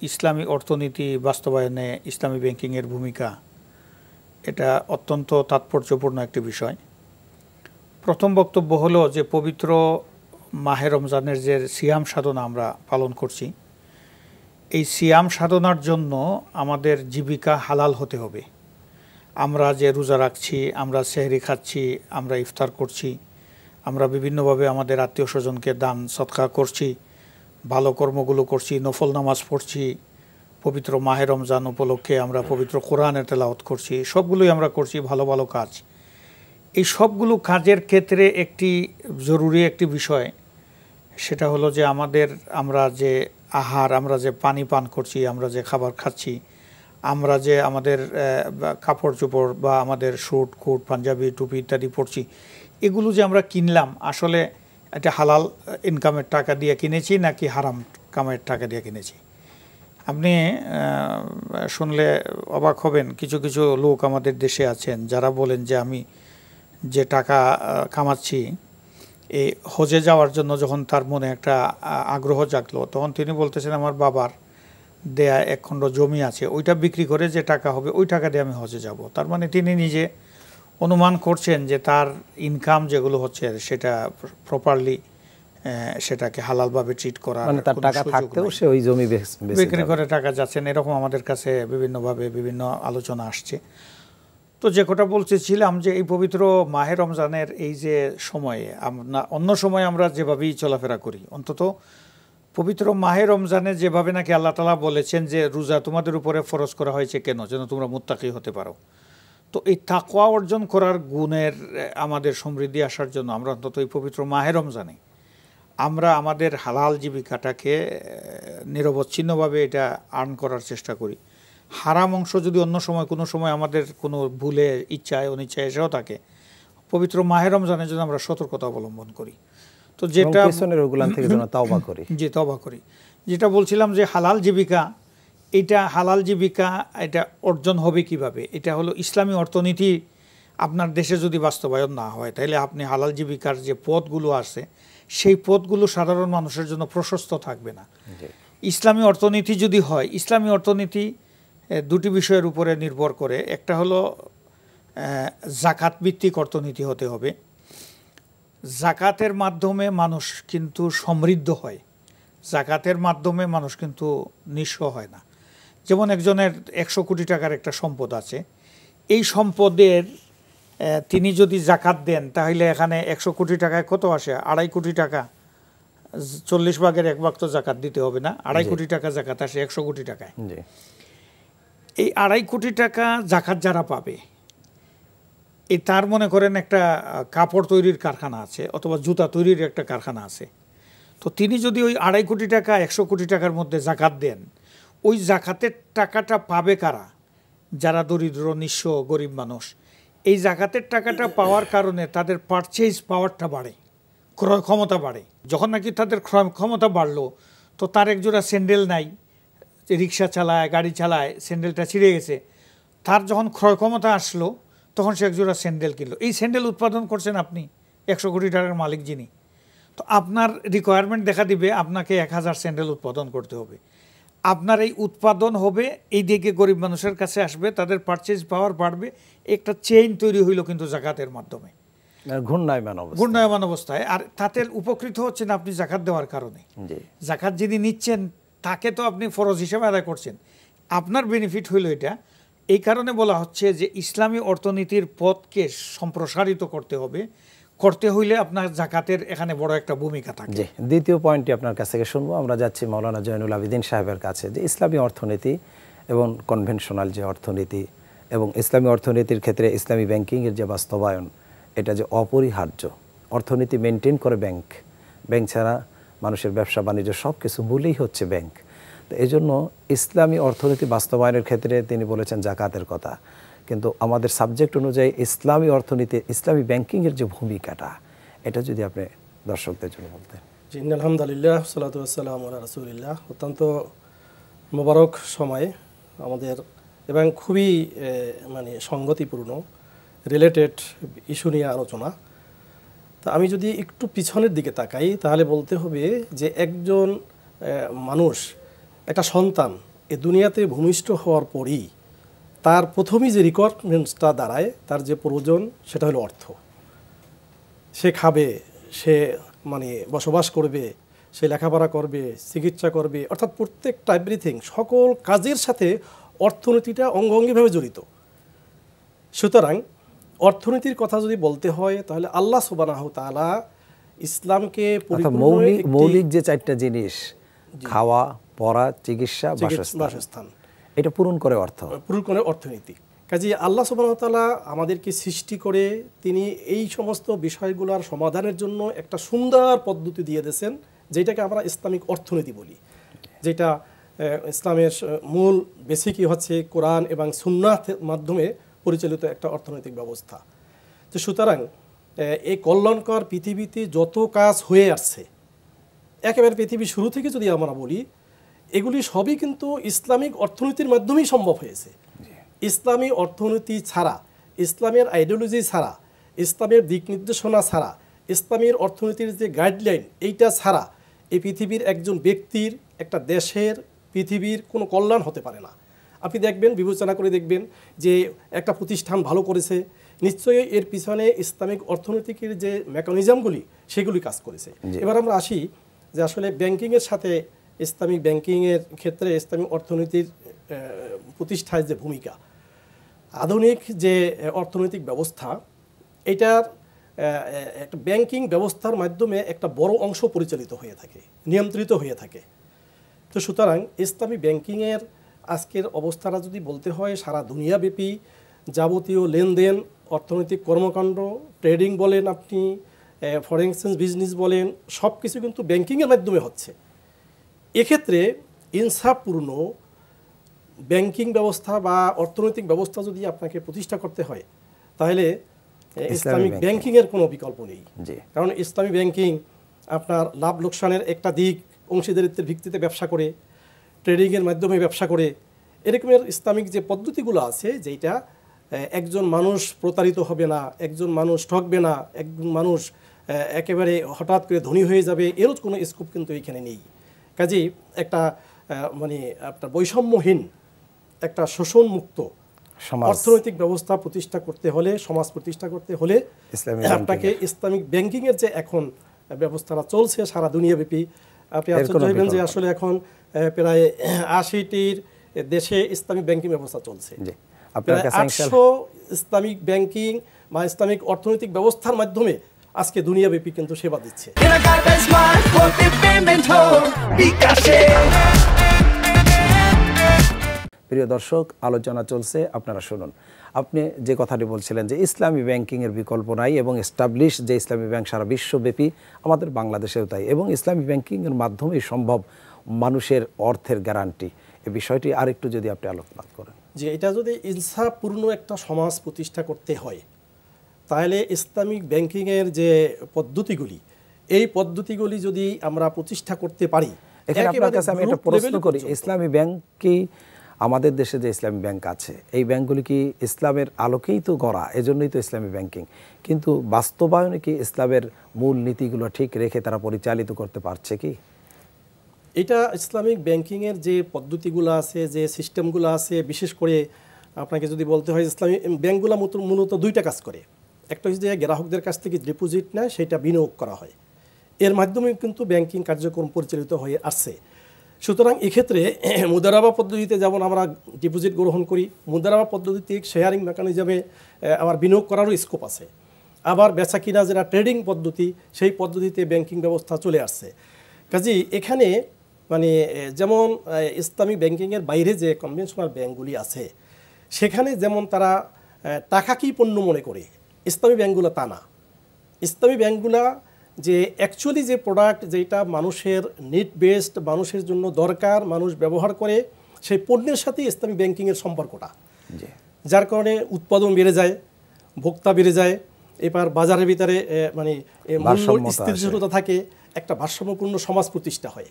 ইসলামী অর্থনীতি বাস্তবায়নে ইসলামী ব্যাংকিংয়ের ভূমিকা, এটা অত্যন্ত তাৎপর্যপূর্ণ একটি বিষয়। প্রথম বক্তব্য হলো যে পবিত্র মাহে রমজানের যে সিয়াম সাধনা আমরা পালন করছি, এই সিয়াম সাধনার জন্য আমাদের জীবিকা হালাল হতে হবে। আমরা যে রোজা রাখছি, আমরা সেহরি খাচ্ছি, আমরা ইফতার করছি, আমরা বিভিন্নভাবে আমাদের আত্মীয় স্বজনকে দান সদকা করছি, ভালো কর্মগুলো করছি, নফল নামাজ পড়ছি, পবিত্র মাহে রমজান উপলক্ষে আমরা পবিত্র কোরআনের তেলাওয়াত করছি, সবগুলোই আমরা করছি ভালো ভালো কাজ। এই সবগুলো কাজের ক্ষেত্রে একটি জরুরি একটি বিষয়, সেটা হলো যে আমরা যে আহার, আমরা যে পানি পান করছি, আমরা যে খাবার খাচ্ছি, আমরা যে আমাদের কাপড় চোপড় বা আমাদের স্যুট কোট পাঞ্জাবি টুপি ইত্যাদি পরছি, এগুলো যে আমরা কিনলাম, আসলে এটা হালাল ইনকামের টাকা দিয়ে কিনেছি নাকি হারাম কামের টাকা দিয়ে কিনেছি? আপনি শুনলে অবাক হবেন, কিছু কিছু লোক আমাদের দেশে আছেন যারা বলেন যে আমি যে টাকা কামাচ্ছি, এই হজে যাওয়ার জন্য যখন তার মনে একটা আগ্রহ জাগলো, তখন তিনি বলতেছেন আমার বাবার দেয়া এক খণ্ড জমি আছে, ওইটা বিক্রি করে যে টাকা হবে ওই টাকা দিয়ে আমি হজে যাব। তার মানে তিনি নিজে অনুমান করছেন যে তার ইনকাম যেগুলো হচ্ছে সেটা প্রপারলি সেটাকে হালালভাবে ট্রিট করা, মানে তার টাকা থাকতেও সে ওই জমি বিক্রি করে টাকা যাচ্ছেন, এরকম আমাদের কাছে বিভিন্নভাবে বিভিন্ন আলোচনা আসছে। তো যে কথা বলতেছিলাম যে এই পবিত্র মাহে রমজানের এই যে সময়ে, আমরা অন্য সময় আমরা যেভাবেই চলাফেরা করি, অন্তত পবিত্র মাহে রমজানে যেভাবে নাকি আল্লাহ তাআলা বলেছেন যে রোজা তোমাদের উপরে ফরজ করা হয়েছে কেন, যেন তোমরা মুত্তাকি হতে পারো। তো এই তাকওয়া অর্জন করার গুণের আমাদের সমৃদ্ধি আসার জন্য আমরা অন্তত এই পবিত্র মাহে রমজানে আমরা আমাদের হালাল জীবিকাটাকে নিরবচ্ছিন্নভাবে এটা আর্ন করার চেষ্টা করি। হারাম অংশ যদি অন্য সময় কোনো সময় আমাদের কোনো ভুলে ইচ্ছায় অনিচ্ছায় এসেও থাকে, পবিত্র মাহে রমজানের জন্য আমরা সতর্কতা অবলম্বন করি। তো যেটা থেকে যেন তওবা করি, যে তওবা করি, যেটা বলছিলাম যে হালাল জীবিকা, এটা হালাল জীবিকা এটা অর্জন হবে কিভাবে? এটা হলো ইসলামী অর্থনীতি আপনার দেশে যদি বাস্তবায়ন না হয়, তাহলে আপনি হালাল জীবিকার যে পথগুলো আছে সেই পথগুলো সাধারণ মানুষের জন্য প্রশস্ত থাকবে না। ইসলামী অর্থনীতি যদি হয়, ইসলামী অর্থনীতি দুটি বিষয়ের উপরে নির্ভর করে। একটা হলো জাকাত ভিত্তিক অর্থনীতি হতে হবে। জাকাতের মাধ্যমে মানুষ কিন্তু সমৃদ্ধ হয়, জাকাতের মাধ্যমে মানুষ কিন্তু নিঃস্ব হয় না। যেমন একজনের 100 কোটি টাকার একটা সম্পদ আছে, এই সম্পদের তিনি যদি জাকাত দেন, তাহলে এখানে 100 কোটি টাকায় কত আসে? 2.5 কোটি টাকা, 40 ভাগের 1 ভাগ তো জাকাত দিতে হবে না, 2.5 কোটি টাকা জাকাত আসে 100 কোটি টাকায়। এই 2.5 কোটি টাকা জাকাত যারা পাবে, এই তার মনে করেন একটা কাপড় তৈরির কারখানা আছে অথবা জুতা তৈরির একটা কারখানা আছে, তো তিনি যদি ওই 2.5 কোটি টাকা 100 কোটি টাকার মধ্যে জাকাত দেন, ওই জাকাতের টাকাটা পাবে কারা? যারা দরিদ্র নিঃস্ব গরিব মানুষ। এই জাকাতের টাকাটা পাওয়ার কারণে তাদের পারচেজ পাওয়ারটা বাড়ে, ক্রয় ক্ষমতা বাড়ে। যখন নাকি তাদের ক্রয় ক্ষমতা বাড়লো, তো তার একজোড়া স্যান্ডেল নাই, রিক্সা চালায়, গাড়ি চালায়, স্যান্ডেলটা ছিঁড়ে গেছে, তার যখন ক্রয় ক্ষমতা আসলো তখন সে একজোড়া স্যান্ডেল কিনলো। এই স্যান্ডেল উৎপাদন করছেন আপনি, 100 কোটি টাকার মালিক যিনি, তো আপনার রিকোয়ারমেন্ট দেখা দিবে আপনাকে 1000 স্যান্ডেল উৎপাদন করতে হবে। আপনার এই উৎপাদন হবে, এই দিকে গরিব মানুষের কাছে আসবে, তাদের পারচেজ পাওয়ার বাড়বে, একটা চেইন তৈরি হইল কিন্তু জাকাতের মাধ্যমে, ঘূর্ণায়মান অবস্থায়। আর তাতে উপকৃত হচ্ছেন আপনি জাকাত দেওয়ার কারণে। জাকাত যিনি নিচ্ছেন তাকে তো আপনি ফরজ হিসেবে আদায় করছেন, আপনার বেনিফিট হইল এটা। এই কারণে বলা হচ্ছে যে ইসলামী অর্থনীতির পথকে সম্প্রসারিত করতে হবে, করতে হইলে আপনার জাকাতের এখানে বড় একটা ভূমিকা থাকে। জি, দ্বিতীয় পয়েন্টটি আপনার কাছ থেকে শুনবো। আমরা যাচ্ছি মাওলানা জয়নুল আবেদিন সাহেবের কাছে, যে ইসলামী অর্থনীতি এবং কনভেনশনাল যে অর্থনীতি এবং ইসলামী অর্থনীতির ক্ষেত্রে ইসলামী ব্যাংকিংয়ের যে বাস্তবায়ন, এটা যে অপরিহার্য। অর্থনীতি মেনটেন করে ব্যাংক, ব্যাংক ছাড়া মানুষের ব্যবসা বাণিজ্য সব কিছু মূলেই হচ্ছে ব্যাংক। তো এই জন্য ইসলামী অর্থনীতি বাস্তবায়নের ক্ষেত্রে তিনি বলেছেন জাকাতের কথা, কিন্তু আমাদের সাবজেক্ট অনুযায়ী ইসলামী অর্থনীতি, ইসলামী ব্যাংকিংয়ের যে ভূমিকাটা, এটা যদি আপনি দর্শকদের জন্য বলতেন। জি, আলহামদুলিল্লাহ, সালাতু ওয়াসসালামু আলা রাসূলিল্লাহ। অত্যন্ত মোবারক সময় আমাদের এবং খুবই মানে সঙ্গতিপূর্ণ রিলেটেড ইস্যু নিয়ে আলোচনা। তা আমি যদি একটু পিছনের দিকে তাকাই তাহলে বলতে হবে যে একজন মানুষ, একটা সন্তান এ দুনিয়াতে ভূমিষ্ঠ হওয়ার পরই তার প্রথমেই যে রিকোয়ারমেন্টসটা দাঁড়ায়, তার যে প্রয়োজন সেটা হলো অর্থ। সে খাবে, সে মানে বসবাস করবে, সে লেখাপড়া করবে, চিকিৎসা করবে, অর্থাৎ প্রত্যেকটা এভরিথিং, সকল কাজের সাথে অর্থনীতিটা অঙ্গাঙ্গিভাবে জড়িত। সুতরাং অর্থনীতির কথা যদি বলতে হয় তাহলে আল্লাহ সুবহানাহু ওয়া তাআলা ইসলামকে মৌলিক যে চারটা জিনিস, খাওয়া, পড়া, চিকিৎসা, বাসস্থান, এটা পূরণ করে অর্থনীতি। কাজেই আল্লাহ সুবহানাহু ওয়া তাআলা আমাদেরকে সৃষ্টি করে তিনি এই সমস্ত বিষয়গুলোর সমাধানের জন্য একটা সুন্দর পদ্ধতি দিয়ে দিয়েছেন, যেটাকে আমরা ইসলামিক অর্থনীতি বলি, যেটা ইসলামের মূল বেসিকই হচ্ছে কোরআন এবং সুন্নাহর মাধ্যমে পরিচালিত একটা অর্থনৈতিক ব্যবস্থা। তো সুতরাং এই কল্যাণকর পৃথিবীতে যত কাজ হয়ে আসছে, একেবারে পৃথিবীর শুরু থেকে যদি আমরা বলি, এগুলি সবই কিন্তু ইসলামিক অর্থনীতির মাধ্যমেই সম্ভব হয়েছে। ইসলামী অর্থনীতি ছাড়া, ইসলামের আইডিওলজি ছাড়া, ইসলামের দিক নির্দেশনা ছাড়া, ইসলামের অর্থনীতির যে গাইডলাইন, এইটা ছাড়া এই পৃথিবীর একজন ব্যক্তির, একটা দেশের, পৃথিবীর কোনো কল্যাণ হতে পারে না। আপনি দেখবেন, বিবেচনা করে দেখবেন যে একটা প্রতিষ্ঠান ভালো করেছে, নিশ্চয়ই এর পিছনে ইসলামিক অর্থনীতির যে মেকানিজমগুলি সেগুলি কাজ করেছে। এবার আমরা আসি যে আসলে ব্যাংকিংয়ের সাথে ইসলামিক ব্যাংকিংয়ের ক্ষেত্রে ইসলামিক অর্থনীতির প্রতিষ্ঠায় যে ভূমিকা, আধুনিক যে অর্থনৈতিক ব্যবস্থা, এটার একটা ব্যাংকিং ব্যবস্থার মাধ্যমে একটা বড় অংশ পরিচালিত হয়ে থাকে, নিয়ন্ত্রিত হয়ে থাকে। তো সুতরাং ইসলামী ব্যাংকিংয়ের আজকের অবস্থাটা যদি বলতে হয়, সারা দুনিয়াব্যাপী যাবতীয় লেনদেন, অর্থনৈতিক কর্মকাণ্ড, ট্রেডিং বলেন, আপনি ফরেন এক্সচেঞ্জ বিজনেস বলেন, সব কিছু কিন্তু ব্যাংকিংয়ের মাধ্যমে হচ্ছে। এক্ষেত্রে ইনসাফপূর্ণ ব্যাংকিং ব্যবস্থা বা অর্থনৈতিক ব্যবস্থা যদি আপনাকে প্রতিষ্ঠা করতে হয়, তাহলে ইসলামিক ব্যাংকিংয়ের কোনো বিকল্প নেই। কারণ ইসলামী ব্যাংকিং আপনার লাভ লোকসানের একটা দিক, অংশীদারিত্বের ভিত্তিতে ব্যবসা করে, ট্রেডিংয়ের মাধ্যমে ব্যবসা করে, এরকমের ইসলামিক যে পদ্ধতিগুলো আছে, যেটা একজন মানুষ প্রতারিত হবে না, একজন মানুষ ঠকবে না, একজন মানুষ একেবারে হঠাৎ করে ধনী হয়ে যাবে, এরও কোনো স্কোপ কিন্তু এইখানে নেই। কাজেই একটা মানে আপনার বৈষম্যহীন, একটা শোষণমুক্ত অর্থনৈতিক ব্যবস্থা প্রতিষ্ঠা করতে হলে, সমাজ প্রতিষ্ঠা করতে হলে আপনাকে ইসলামিক ব্যাংকিংয়ের যে এখন ব্যবস্থাটা চলছে সারা দুনিয়াব্যাপী, আপনি আশ্চর্য হবেন যে আসলে এখন প্রায় 80টির দেশে ইসলামিক ব্যাংকিং ব্যবস্থা চলছে। 800 ইসলামিক ব্যাংকিং বা ইসলামিক অর্থনৈতিক ব্যবস্থার মাধ্যমে আজকে দুনিয়াব্যাপী কিন্তু সেবা দিচ্ছে। প্রিয় দর্শক, আলোচনা চলছে, আপনারা শুনুন। আপনি যে কথাটি বলছিলেন যে ইসলামী ব্যাংকিংয়ের বিকল্প নাই এবং এস্টাবলিশ যে ইসলামী ব্যাংক সারা বিশ্বব্যাপী, আমাদের বাংলাদেশেও তাই, এবং ইসলামী ব্যাংকিংয়ের মাধ্যমেই সম্ভব মানুষের অর্থের গ্যারান্টি। এই বিষয়টি আরেকটু যদি আপনি আলোকপাত করেন। যে এটা যদি ইনসাফপূর্ণ একটা সমাজ প্রতিষ্ঠা করতে হয়, তাহলে ইসলামিক ব্যাংকিংয়ের যে পদ্ধতিগুলি, এই পদ্ধতিগুলি যদি আমরা প্রতিষ্ঠা করতে পারি। এখানে আপনার কাছে আমি একটা প্রশ্ন করি, ইসলামী ব্যাংক কি আমাদের দেশে যে ইসলামী ব্যাংক আছে, এই ব্যাংকগুলি কি ইসলামের আলোকেই তো গড়া, এজন্যই তো ইসলামী ব্যাংকিং, কিন্তু বাস্তবায়নে কি ইসলামের মূল নীতিগুলো ঠিক রেখে তারা পরিচালিত করতে পারছে কি? এটা ইসলামিক ব্যাংকিংয়ের যে পদ্ধতিগুলো আছে, যে সিস্টেমগুলো আছে, বিশেষ করে আপনাকে যদি বলতে হয় ইসলামিক ব্যাংকগুলো মূলত দুইটা কাজ করে। একটা হচ্ছে যে গ্রাহকদের কাছ থেকে ডিপোজিট নেয়, সেটা বিনিয়োগ করা হয়, এর মাধ্যমে কিন্তু ব্যাংকিং কার্যক্রম পরিচালিত হয়ে আসছে। সুতরাং এক্ষেত্রে মুদারাবা পদ্ধতিতে যেমন আমরা ডিপোজিট গ্রহণ করি, মুদারাবা পদ্ধতিতে শেয়ারিং মেকানিজমে আবার বিনিয়োগ করারও স্কোপ আছে। আবার বেচা কিনা যেটা ট্রেডিং পদ্ধতি, সেই পদ্ধতিতে ব্যাংকিং ব্যবস্থা চলে আসছে। কাজেই এখানে মানে যেমন ইসলামী ব্যাংকিংয়ের বাইরে যে কনভেনশনাল ব্যাংকগুলি আছে, সেখানে যেমন তারা টাকাকেই পণ্য মনে করে, ইসলামী ব্যাংকগুলো তা না। ইসলামী ব্যাংকগুলা যে অ্যাকচুয়ালি যে প্রোডাক্ট যেটা মানুষের নিড বেসড, মানুষের জন্য দরকার, মানুষ ব্যবহার করে, সেই পণ্যের সাথে ইসলামী ব্যাংকিংয়ের সম্পর্কটা, যার কারণে উৎপাদন বেড়ে যায়, ভোক্তা বেড়ে যায়, এবার বাজারের ভিতরে মানে মূল্য স্থিতিশীলতা থাকে, একটা ভারসাম্যপূর্ণ সমাজ প্রতিষ্ঠা হয়,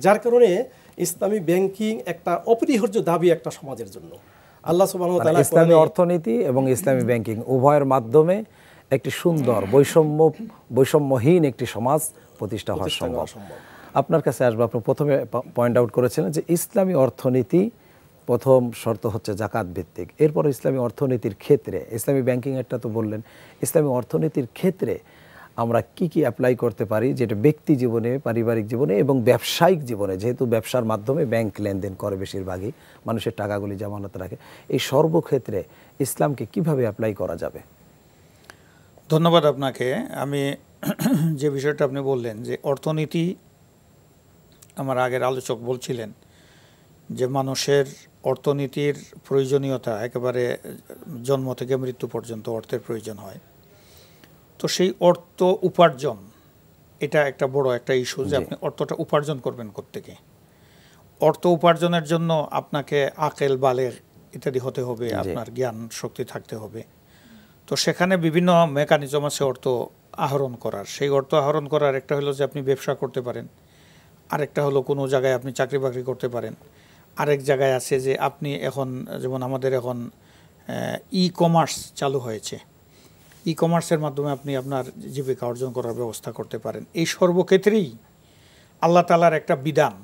যার কারণে ইসলামী ব্যাংকিং একটা অপরিহার্য দাবি একটা সমাজের জন্য। আল্লাহ সুবহানাহু ওয়া তাআলা ইসলামী অর্থনীতি এবং ইসলামী ব্যাংকিং উভয়ের মাধ্যমে একটি সুন্দর বৈষম্যহীন একটি সমাজ প্রতিষ্ঠা হওয়া সম্ভব। আপনার কাছে আসবো, আপনি প্রথমে পয়েন্ট আউট করেছিলেন যে ইসলামী অর্থনীতি প্রথম শর্ত হচ্ছে জাকাত ভিত্তিক। এরপর ইসলামী অর্থনীতির ক্ষেত্রে, ইসলামী ব্যাংকিং একটা তো বললেন, ইসলামী অর্থনীতির ক্ষেত্রে আমরা কি কি অ্যাপ্লাই করতে পারি, যেটা ব্যক্তি জীবনে, পারিবারিক জীবনে এবং ব্যবসায়িক জীবনে, যেহেতু ব্যবসার মাধ্যমে ব্যাংক লেনদেন করে বেশিরভাগই, মানুষের টাকাগুলি জামানত রাখে, এই সর্বক্ষেত্রে ইসলামকে কিভাবে অ্যাপ্লাই করা যাবে? ধন্যবাদ আপনাকে। আমি যে বিষয়টা আপনি বললেন যে অর্থনীতি, আমার আগের আলোচক বলছিলেন যে মানুষের অর্থনীতির প্রয়োজনীয়তা একেবারে জন্ম থেকে মৃত্যু পর্যন্ত অর্থের প্রয়োজন হয়। তো সেই অর্থ উপার্জন, এটা একটা বড় একটা ইস্যু যে আপনি অর্থটা উপার্জন করবেন কোত্থেকে। অর্থ উপার্জনের জন্য আপনাকে আকেল, বালেগ ইত্যাদি হতে হবে, আপনার জ্ঞান শক্তি থাকতে হবে। তো সেখানে বিভিন্ন মেকানিজম আছে অর্থ আহরণ করার। সেই অর্থ আহরণ করার একটা হলো যে আপনি ব্যবসা করতে পারেন, আরেকটা হলো কোনো জায়গায় আপনি চাকরি বাকরি করতে পারেন, আরেক জায়গায় আছে যে আপনি এখন, যেমন আমাদের এখন ই কমার্স চালু হয়েছে, ই কমার্সের মাধ্যমে আপনি আপনার জীবিকা অর্জন করার ব্যবস্থা করতে পারেন। এই সর্বক্ষেত্রেই আল্লাহ তাআলার একটা বিধান,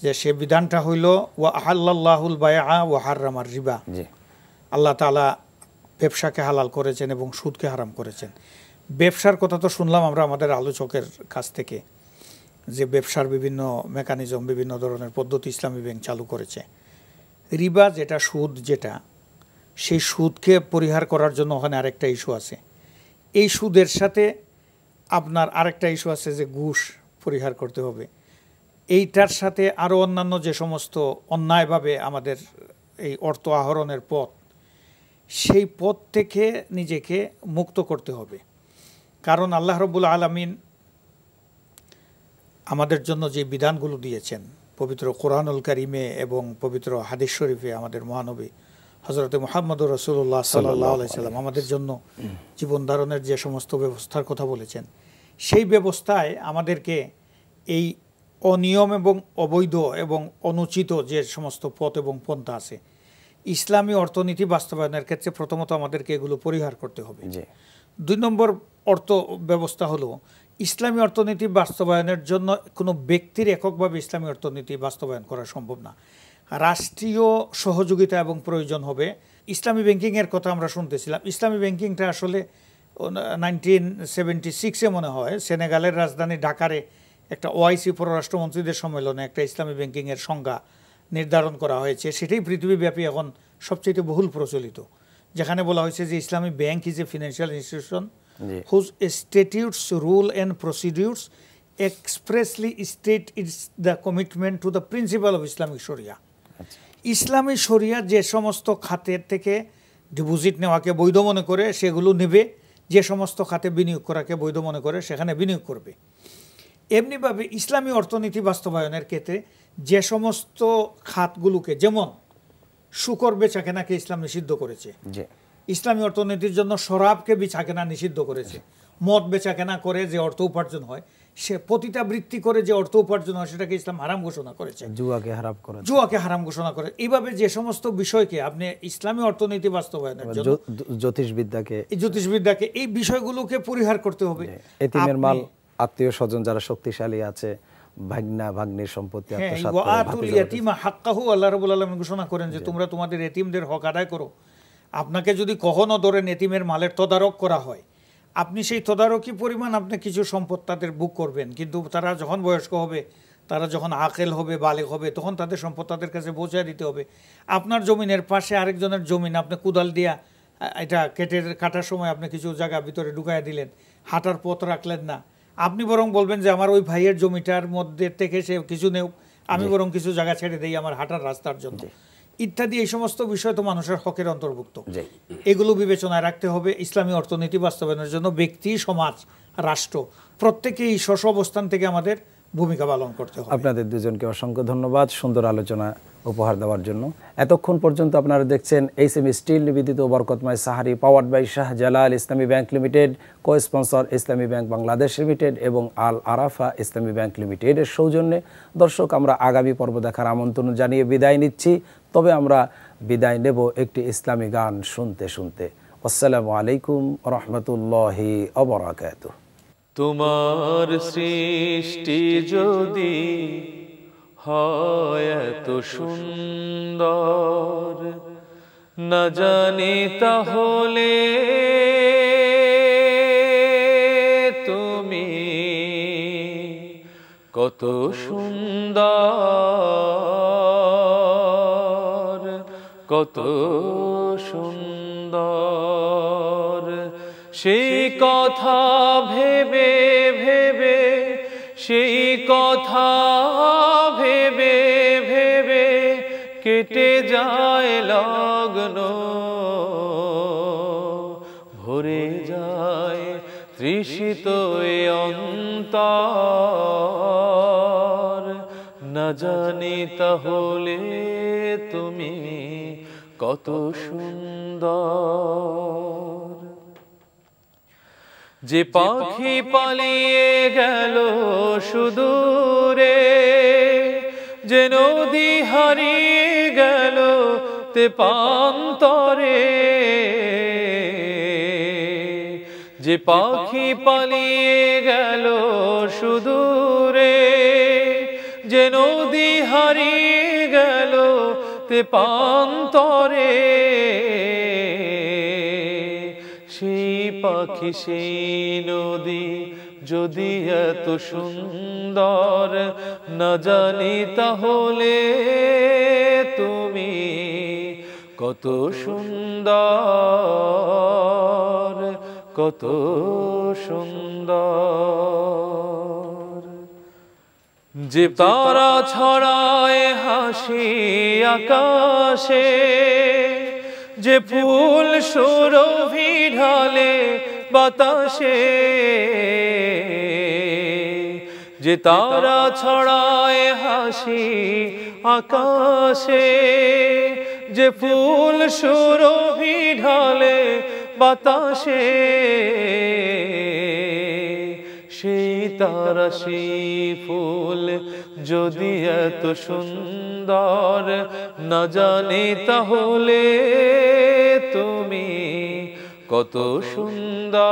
যে সে বিধানটা হইল ওয়া আহাল্লাল্লাহুল বায়আ ওয়া হাররামার রিবা। আল্লাহ তাআলা ব্যবসাকে হালাল করেছেন এবং সুদকে হারাম করেছেন। ব্যবসার কথা তো শুনলাম আমরা আমাদের আলোচকের কাছ থেকে, যে ব্যবসার বিভিন্ন মেকানিজম, বিভিন্ন ধরনের পদ্ধতি ইসলামী ব্যাংক চালু করেছে। রিবা যেটা, সুদ যেটা, সেই সুদকে পরিহার করার জন্য ওখানে আরেকটা ইস্যু আছে। এই সুদের সাথে আপনার আরেকটা ইস্যু আছে যে ঘুষ পরিহার করতে হবে। এইটার সাথে আরও অন্যান্য যে সমস্ত অন্যায়ভাবে আমাদের এই অর্থ আহরণের পথ, সেই পথ থেকে নিজেকে মুক্ত করতে হবে। কারণ আল্লাহ রাব্বুল আলামিন আমাদের জন্য যে বিধানগুলো দিয়েছেন পবিত্র কোরআনুল কারিমে এবং পবিত্র হাদিস শরীফে, আমাদের মহানবী হযরত মুহাম্মদুর রাসূলুল্লাহ সাল্লাল্লাহু আলাইহি সাল্লাম আমাদের জন্য জীবন ধারণের যে সমস্ত ব্যবস্থার কথা বলেছেন, সেই ব্যবস্থায় আমাদেরকে এই অনিয়ম এবং অবৈধ এবং অনুচিত যে সমস্ত পথ এবং পন্থা আছে, ইসলামী অর্থনীতি বাস্তবায়নের ক্ষেত্রে প্রথমত আমাদেরকে এগুলো পরিহার করতে হবে। 2 নম্বর অর্থ ব্যবস্থা হলো, ইসলামী অর্থনীতি বাস্তবায়নের জন্য কোনো ব্যক্তির এককভাবে ইসলামী অর্থনীতি বাস্তবায়ন করা সম্ভব না, রাষ্ট্রীয় সহযোগিতা এবং প্রয়োজন হবে। ইসলামী ব্যাংকিংয়ের কথা আমরা শুনতেছিলাম, ইসলামী ব্যাংকিংটা আসলে 1976-এ মনে হয় সেনেগালের রাজধানী ঢাকারে একটা ওআইসি পররাষ্ট্রমন্ত্রীদের সম্মেলনে একটা ইসলামী ব্যাংকিংয়ের সংজ্ঞা নির্ধারণ করা হয়েছে। সেটাই পৃথিবীব্যাপী এখন সবচেয়ে বহুল প্রচলিত, যেখানে বলা হয়েছে যে ইসলামী bank is a financial institution whose statutes, rule and procedures expressly state its the commitment to the principle of Islamic Sharia. ইসলামী শরিয়া যে সমস্ত খাতের থেকে ডিপোজিট নেওয়াকে বৈধ মনে করে সেগুলো নেবে, যে সমস্ত খাতে বিনিয়োগ করাকে বৈধ মনে করে সেখানে বিনিয়োগ করবে। এমনিভাবে ইসলামী অর্থনীতি বাস্তবায়নের ক্ষেত্রে যে সমস্ত খাতগুলোকে, যেমন শুকর বেচাকেনাকে ইসলাম নিষিদ্ধ করেছে, ইসলামী অর্থনীতির জন্য শরাবকে বেচাকেনা নিষিদ্ধ করেছে, মদ বেচাকেনা করে যে অর্থ উপার্জন হয়, সে পতিতাবৃত্তি করে যে অর্থ উপার্জন হয় সেটাকে ইসলাম হারাম ঘোষণা করেছে, জুয়াকে হারাম ঘোষণা করে। এইভাবে যে সমস্ত বিষয়কে আপনি ইসলামী অর্থনীতি বাস্তবায়নের জন্য, জ্যোতিষবিদ্যাকে, এই বিষয়গুলোকে পরিহার করতে হবে। এতিমের মাল, আত্মীয় স্বজন যারা শক্তিশালী আছে ভাগনা ভাগ্নের সম্পত্তি হ্যাঁ, আত্মসাৎ ওয়া করে আতুল ভাতিজা ইয়াতীমা হাক্কাহু, আল্লাহ রাব্বুল আলামিন ঘোষণা করেন যে তোমরা তোমাদের এতিমদের হক আদায় করো। আপনাকে যদি কখনো ধরেন এতিমের মালের তদারক করা হয়, আপনি সেই তদারকি পরিমাণ আপনি কিছু সম্পদ তাদের বুক করবেন, কিন্তু তারা যখন বয়স্ক হবে, তারা যখন আকেল হবে, বালেগ হবে, তখন তাদের সম্পদ তাদের কাছে পৌঁছায় দিতে হবে। আপনার জমিনের পাশে আরেকজনের জমিন আপনি কুদাল দিয়া এটা কাটার সময় আপনি কিছু জায়গা ভিতরে ঢুকাইয়া দিলেন, হাঁটার পথ রাখলেন না, আপনি বরং বলবেন যে আমার ওই ভাইয়ের জমিটার মধ্যে থেকে সে কিছু নেও, আমি বরং কিছু জায়গা ছেড়ে দেই আমার হাঁটার রাস্তার জন্য, ইত্যাদি। এই সমস্ত বিষয় তো মানুষের হকের অন্তর্ভুক্ত। এগুলো বিবেচনায় রাখতে হবে। ইসলামী অর্থনীতি বাস্তবায়নের জন্য ব্যক্তি, সমাজ, রাষ্ট্র প্রত্যেকেই স্ব অবস্থান থেকে আমাদের ভূমিকা পালন করতে হবে। আপনাদের দুজনকে অসংখ্য ধন্যবাদ সুন্দর আলোচনা উপহার দেওয়ার জন্য। এতক্ষণ পর্যন্ত আপনারা দেখছেন এইচএম স্টিল নিবেদিত বরকতময় sehri, powered by Shahjalal Islami bank limited, co sponsor Islami bank Bangladesh limited এবং আল আরাফা ইসলামী ব্যাংক লিমিটেডের সৌজন্যে। দর্শক, আমরা আগামী পর্ব দেখার আমন্ত্রণ জানিয়ে বিদায় নিচ্ছি। তবে আমরা বিদায় নেব একটি ইসলামী গান শুনতে শুনতে। আসসালামু আলাইকুম রহমতুল্লাহি ওয়া বারাকাতুহু। তোমার সৃষ্টি যদি হয় এত সুন্দর, না জানি তাহলে তুমি কত সুন্দর, কত সুন্দর। সেই কথা ভেবে ভেবে, সেই কথা ভেবে ভেবে কেটে যায় লগ্ন, ভরে যায় তৃষিত এ অন্তর, না জানি তাহলে তুমি কত সুন্দর। যে পাখি পালিয়ে গেল সুদূরে, যে নদী হারিয়ে গেল তেপান্তরে, যে পাখি পালিয়ে গেল সুদূরে, যে নদী হারিয়ে গেল তেপান্তরে, সেই পাখি সেই নদী যদি এত সুন্দর, না জানি তাহলে তুমি কত সুন্দর, কত সুন্দর। যে তারা ছড়ায় হাসি আকাশে, যে ফুল সুরভি ঢালে বাতাসে, যে তারা ছড়ায় হাসি আকাশে, যে ফুল সুরভি ঢালে বাতাসে, সেই তারা সেই ফুল যদি এত সুন্দর, না জানি তাহলে তুমি কত সুন্দর,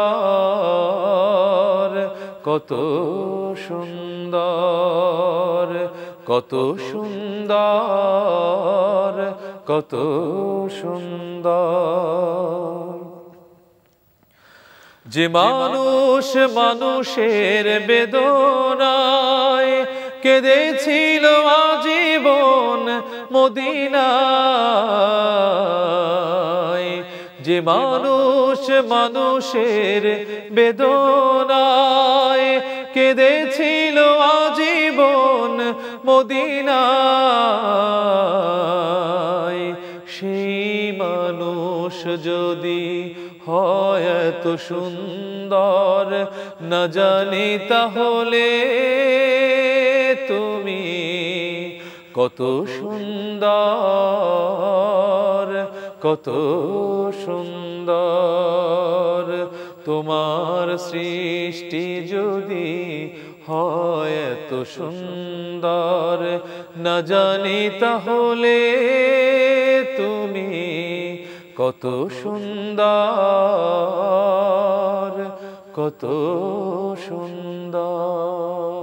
কত সুন্দর, কত সুন্দর, কত সুন্দর। যে মানুষ মানুষের বেদনায় কেঁদেছিল আজীবন মদিনায়, যে মানুষ মানুষের বেদনায় কেঁদেছিল আজীবন মদিনায়, সেই মানুষ যদি হয় এত সুন্দর, না জানি তাহলে তুমি কত সুন্দর, কত সুন্দর। তোমার সৃষ্টি যদি হয় এত সুন্দর, না জানি তাহলে তুমি কত সুন্দর, কত সুন্দর।